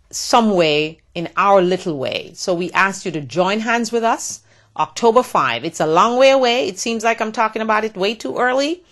some way in our little way. So we asked you to join hands with us October 5. It's a long way away. It seems like I'm talking about it way too early,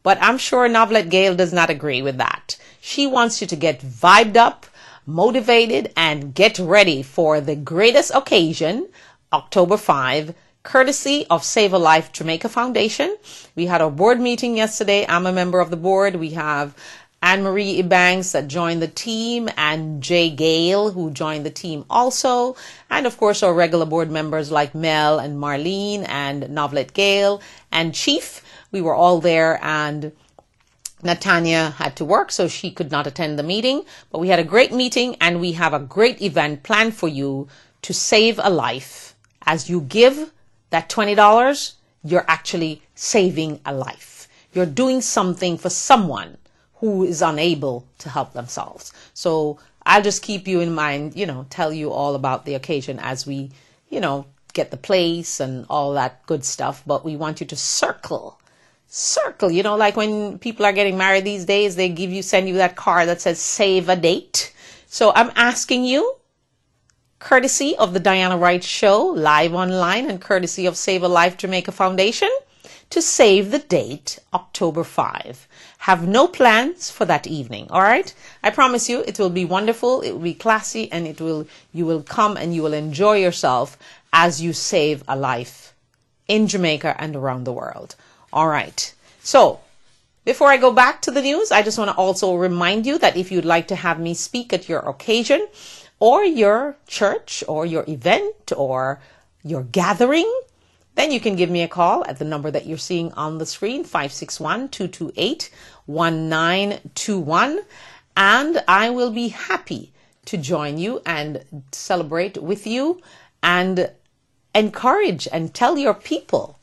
but I'm sure Novelette Gale does not agree with that. She wants you to get vibed up, motivated, and get ready for the greatest occasion, October 5, courtesy of Save a Life Jamaica Foundation. We had a board meeting yesterday. I'm a member of the board. We have Anne-Marie Ebanks that joined the team, and Jay Gale, who joined the team also. And of course, our regular board members like Mel and Marlene and Novelette Gale and Chief. We were all there, and Natanya had to work, so she could not attend the meeting, but we had a great meeting, and we have a great event planned for you to save a life. As you give that $20, you're actually saving a life. You're doing something for someone who is unable to help themselves. So I'll just keep you in mind, tell you all about the occasion as we, get the place and all that good stuff. But we want you to circle, like when people are getting married these days, they send you that card that says save a date. So I'm asking you, courtesy of the Diana Wright Show, live online, and courtesy of Save a Life Jamaica Foundation, to save the date, October 5. Have no plans for that evening, all right? I promise you it will be wonderful, it will be classy, and you will come and you will enjoy yourself as you save a life in Jamaica and around the world. All right. So before I go back to the news, I just want to also remind you that if you'd like to have me speak at your occasion or your church or your event or your gathering, then you can give me a call at the number that you're seeing on the screen, 561-228-1921, and I will be happy to join you and celebrate with you and encourage and tell your people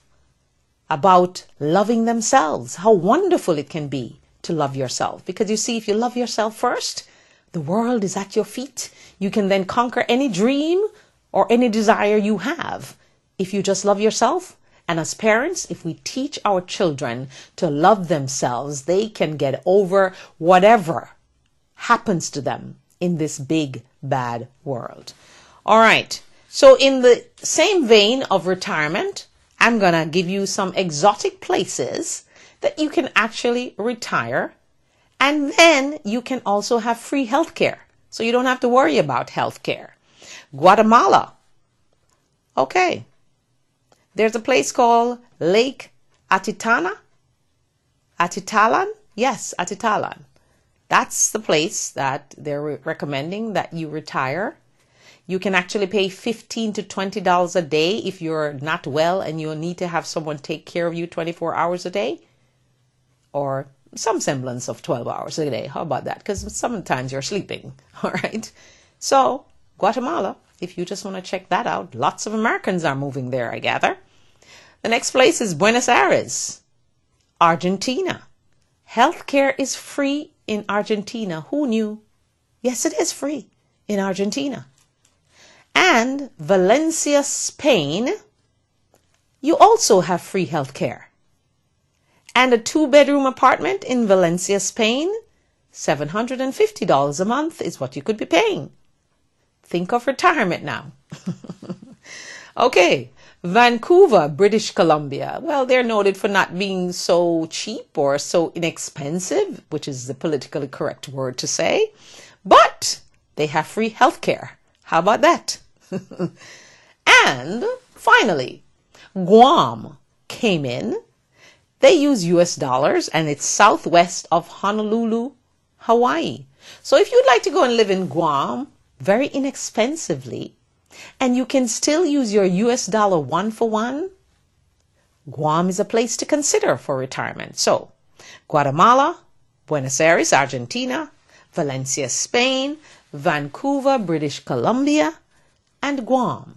about loving themselves, how wonderful it can be to love yourself. Because you see, if you love yourself first, the world is at your feet. You can then conquer any dream or any desire you have if you just love yourself. And as parents, if we teach our children to love themselves, they can get over whatever happens to them in this big, bad world. All right. So in the same vein of retirement, I'm going to give you some exotic places that you can actually retire, and then you can also have free health care. So you don't have to worry about health care. Guatemala. Okay. There's a place called Lake Atitlan? Yes, Atitlan. That's the place that they're recommending that you retire. You can actually pay $15 to $20 a day if you're not well and you need to have someone take care of you 24 hours a day, or some semblance of 12 hours a day. How about that? Because sometimes you're sleeping. All right. So Guatemala, if you just want to check that out, lots of Americans are moving there, I gather. The next place is Buenos Aires, Argentina. Healthcare is free in Argentina. Who knew? Yes, it is free in Argentina. And Valencia, Spain, you also have free health care. And a 2-bedroom apartment in Valencia, Spain, $750 a month is what you could be paying. Think of retirement now. Okay, Vancouver, British Columbia. Well, they're noted for not being so cheap or so inexpensive, which is the politically correct word to say, but they have free health care. How about that? And finally, Guam came in. They use US dollars, and it's southwest of Honolulu, Hawaii. So if you'd like to go and live in Guam very inexpensively, and you can still use your US dollar 1-for-1, Guam is a place to consider for retirement. So Guatemala, Buenos Aires, Argentina, Valencia, Spain, Vancouver, British Columbia, and Guam.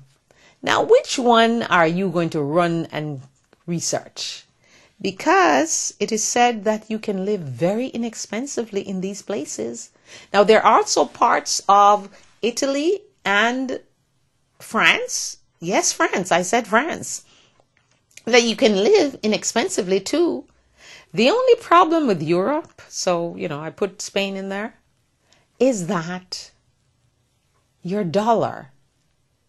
Now, which one are you going to run and research? Because it is said that you can live very inexpensively in these places. Now, there are also parts of Italy and France. Yes, France. I said France. That you can live inexpensively too. The only problem with Europe, so, I put Spain in there, is that your dollar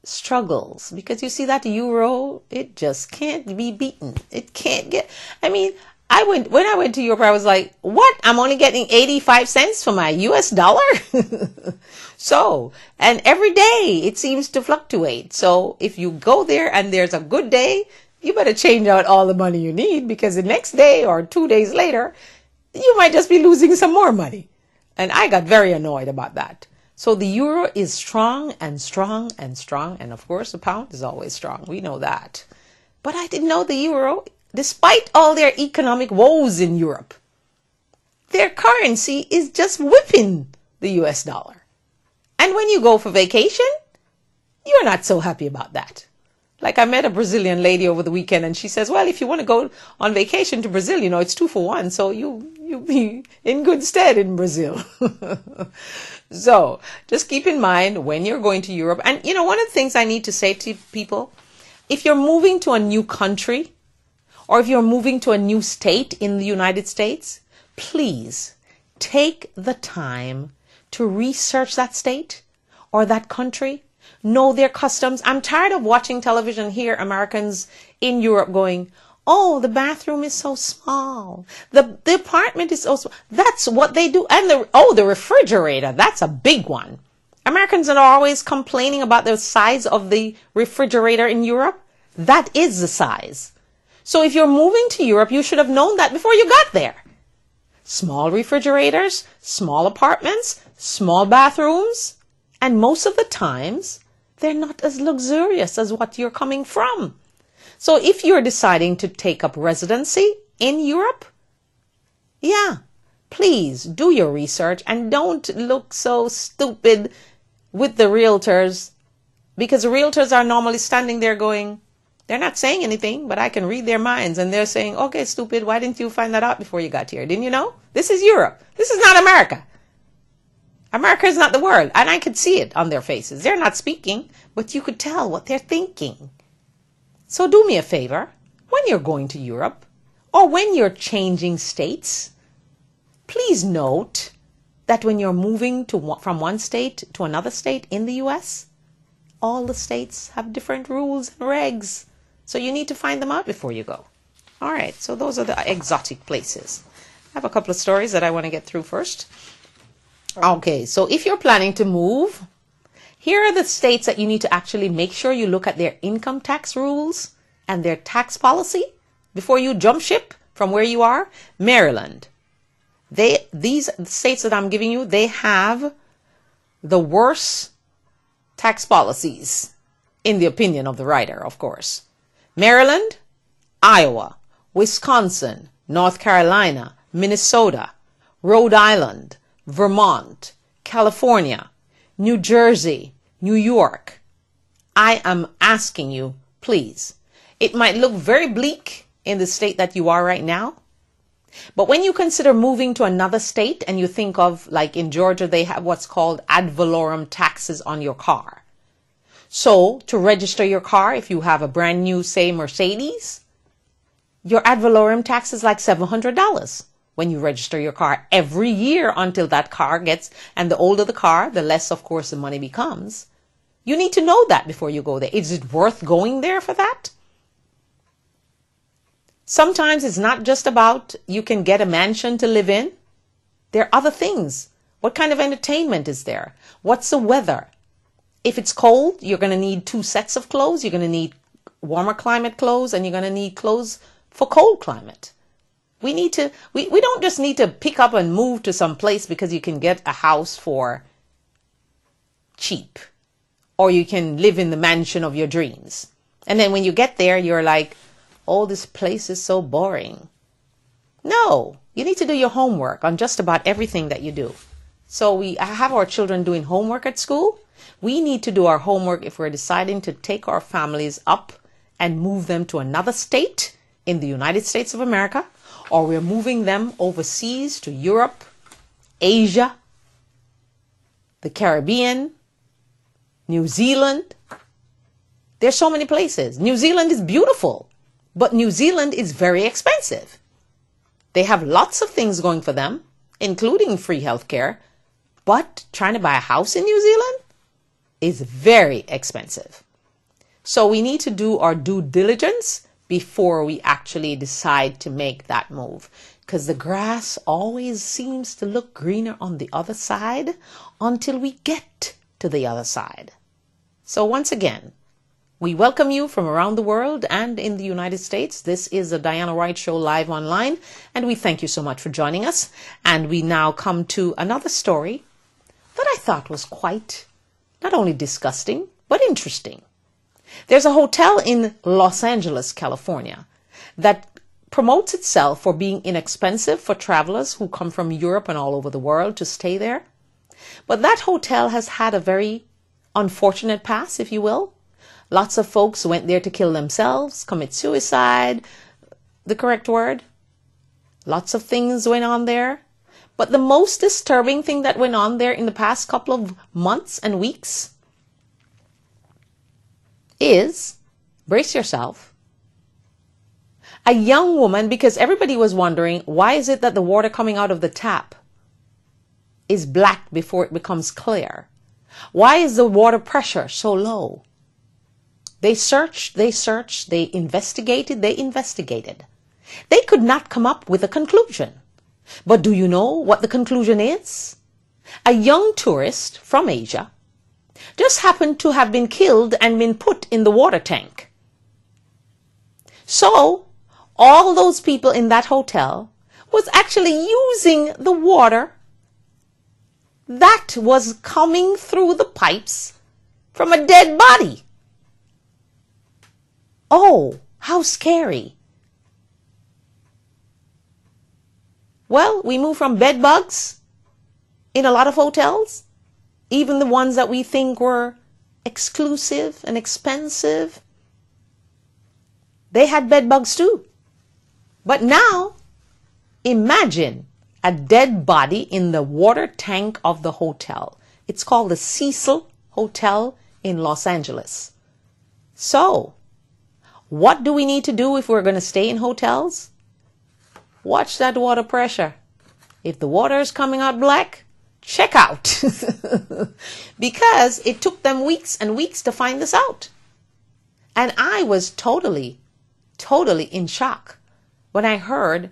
struggles, because you see that euro, it just can't be beaten. It can't get, when I went to Europe, I was like, what? I'm only getting 85 cents for my US dollar? So, and every day it seems to fluctuate. So if you go there and there's a good day, you better change out all the money you need, because the next day or 2 days later, you might just be losing some more money. And I got very annoyed about that. So the euro is strong and strong and strong. And of course, the pound is always strong. We know that. But I didn't know the euro, despite all their economic woes in Europe, their currency is just whipping the US dollar. And when you go for vacation, you're not so happy about that. Like, I met a Brazilian lady over the weekend, and she says, well, if you want to go on vacation to Brazil, it's 2 for 1. So you'll be in good stead in Brazil. So just keep in mind when you're going to Europe. And, one of the things I need to say to people, if you're moving to a new country, or if you're moving to a new state in the United States, please take the time to research that state or that country. Know their customs. I'm tired of watching television here, Americans in Europe going, oh, the bathroom is so small. The apartment is so small. That's what they do. And the refrigerator, that's a big one. Americans are always complaining about the size of the refrigerator in Europe. That is the size. So if you're moving to Europe, you should have known that before you got there. Small refrigerators, small apartments, small bathrooms, and most of the times, they're not as luxurious as what you're coming from. So if you're deciding to take up residency in Europe, please do your research and don't look so stupid with the realtors, because the realtors are normally standing there going, they're not saying anything, but I can read their minds, and they're saying, okay, stupid, why didn't you find that out before you got here? Didn't you know? This is Europe. This is not America. America is not the world. And I could see it on their faces. They're not speaking, but you could tell what they're thinking. So do me a favor, when you're going to Europe, or when you're changing states, please note that when you're moving from one state to another state in the U.S., all the states have different rules and regs. So you need to find them out before you go. All right, so those are the exotic places. I have a couple of stories that I want to get through first. Okay, so if you're planning to move, here are the states that you need to actually make sure you look at their income tax rules and their tax policy before you jump ship from where you are. Maryland. These states that I'm giving you, they have the worst tax policies, in the opinion of the writer, of course. Maryland, Iowa, Wisconsin, North Carolina, Minnesota, Rhode Island, Vermont, California, New Jersey, New York. I am asking you, please. It might look very bleak in the state that you are right now, but when you consider moving to another state and you think of, like in Georgia, they have what's called ad valorem taxes on your car. So to register your car, if you have a brand new, say, Mercedes, your ad valorem tax is like $700 when you register your car every year until that car gets, and the older the car, the less, of course, the money becomes. You need to know that before you go there. Is it worth going there for that? Sometimes it's not just about you can get a mansion to live in. There are other things. What kind of entertainment is there? What's the weather? If it's cold, you're going to need 2 sets of clothes. You're going to need warmer climate clothes, and you're going to need clothes for cold climate. We don't just need to pick up and move to some place because you can get a house for cheap, or you can live in the mansion of your dreams. And then when you get there, you're like, oh, this place is so boring. No, you need to do your homework on just about everything that you do. So I have our children doing homework at school. We need to do our homework if we're deciding to take our families up and move them to another state in the United States of America, or we're moving them overseas to Europe, Asia, the Caribbean, New Zealand. There's so many places. New Zealand is beautiful, but New Zealand is very expensive. They have lots of things going for them, including free healthcare, but trying to buy a house in New Zealand is very expensive. So we need to do our due diligence before we actually decide to make that move, because the grass always seems to look greener on the other side until we get to the other side. So once again, we welcome you from around the world and in the United States. This is the Diana Wright Show live online, and we thank you so much for joining us. And we now come to another story that I thought was quite not only disgusting, but interesting. There's a hotel in Los Angeles, California, that promotes itself for being inexpensive for travelers who come from Europe and all over the world to stay there. But that hotel has had a very unfortunate past, if you will. Lots of folks went there to kill themselves, commit suicide, the correct word. Lots of things went on there. But the most disturbing thing that went on there in the past couple of months and weeks is, brace yourself, a young woman, because everybody was wondering, why is it that the water coming out of the tap is black before it becomes clear? Why is the water pressure so low? They searched, they investigated. They could not come up with a conclusion. But do you know what the conclusion is? A young tourist from Asia just happened to have been killed and been put in the water tank. So all those people in that hotel was actually using the water that was coming through the pipes from a dead body. Oh, how scary. Well, we move from bed bugs in a lot of hotels, even the ones that we think were exclusive and expensive. They had bed bugs too. But now, imagine a dead body in the water tank of the hotel. It's called the Cecil Hotel in Los Angeles. So, what do we need to do if we're going to stay in hotels? Watch that water pressure. If the water is coming out black, check out. Because it took them weeks and weeks to find this out. And I was totally in shock when I heard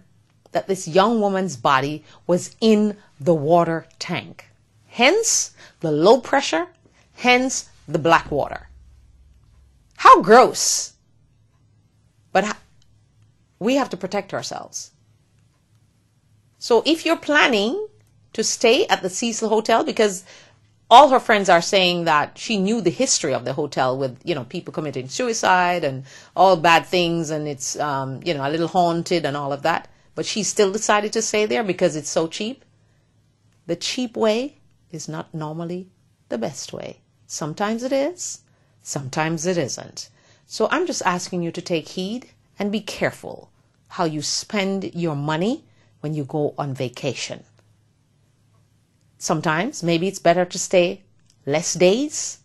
that this young woman's body was in the water tank. Hence the low pressure, hence the black water. How gross. But we have to protect ourselves. So if you're planning to stay at the Cecil Hotel, because all her friends are saying that she knew the history of the hotel with, people committing suicide and all bad things, and it's, a little haunted and all of that. But she still decided to stay there because it's so cheap. The cheap way is not normally the best way. Sometimes it is, sometimes it isn't. So I'm just asking you to take heed and be careful how you spend your money when you go on vacation. Sometimes maybe it's better to stay less days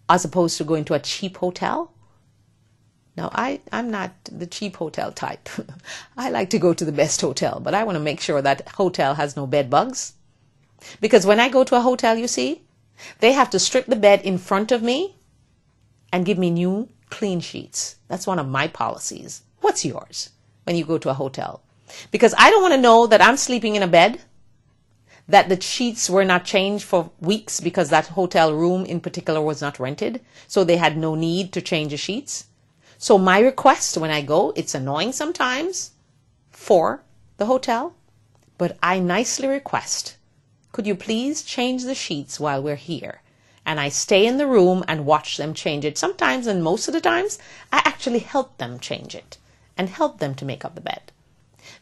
as opposed to going to a cheap hotel. Now, I'm not the cheap hotel type. I like to go to the best hotel, but I want to make sure that hotel has no bed bugs. Because when I go to a hotel, you see, they have to strip the bed in front of me and give me new clean sheets. That's one of my policies. What's yours when you go to a hotel? Because I don't want to know that I'm sleeping in a bed, that the sheets were not changed for weeks because that hotel room in particular was not rented. So they had no need to change the sheets. So my request when I go, it's annoying sometimes for the hotel, but I nicely request, could you please change the sheets while we're here? And I stay in the room and watch them change it. Sometimes, and most of the times, I actually help them change it and help them to make up the bed.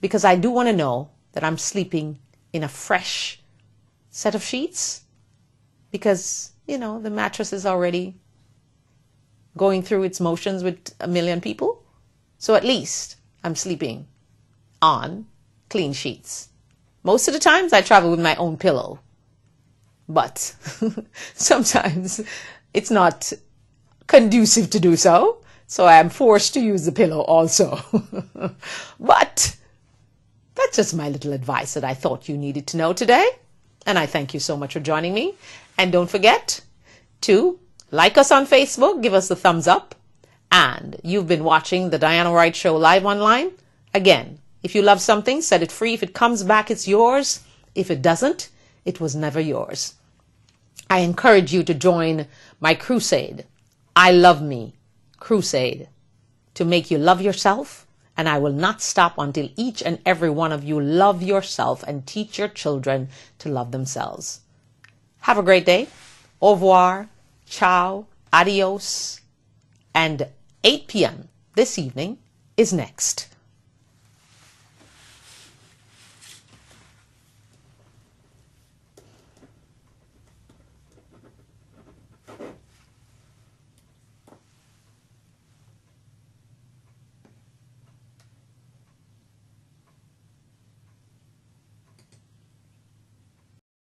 Because I do want to know that I'm sleeping in a fresh set of sheets because, the mattress is already going through its motions with a million people. So at least I'm sleeping on clean sheets. Most of the times I travel with my own pillow, but sometimes it's not conducive to do so. So I am forced to use the pillow also. But that's just my little advice that I thought you needed to know today. And I thank you so much for joining me. And don't forget to like us on Facebook, give us a thumbs up. And you've been watching the Diana Wright Show live online. Again, if you love something, set it free. If it comes back, it's yours. If it doesn't, it was never yours. I encourage you to join my crusade, I Love Me crusade, to make you love yourself. And I will not stop until each and every one of you love yourself and teach your children to love themselves. Have a great day. Au revoir. Ciao. Adios. And 8 p.m. this evening is next.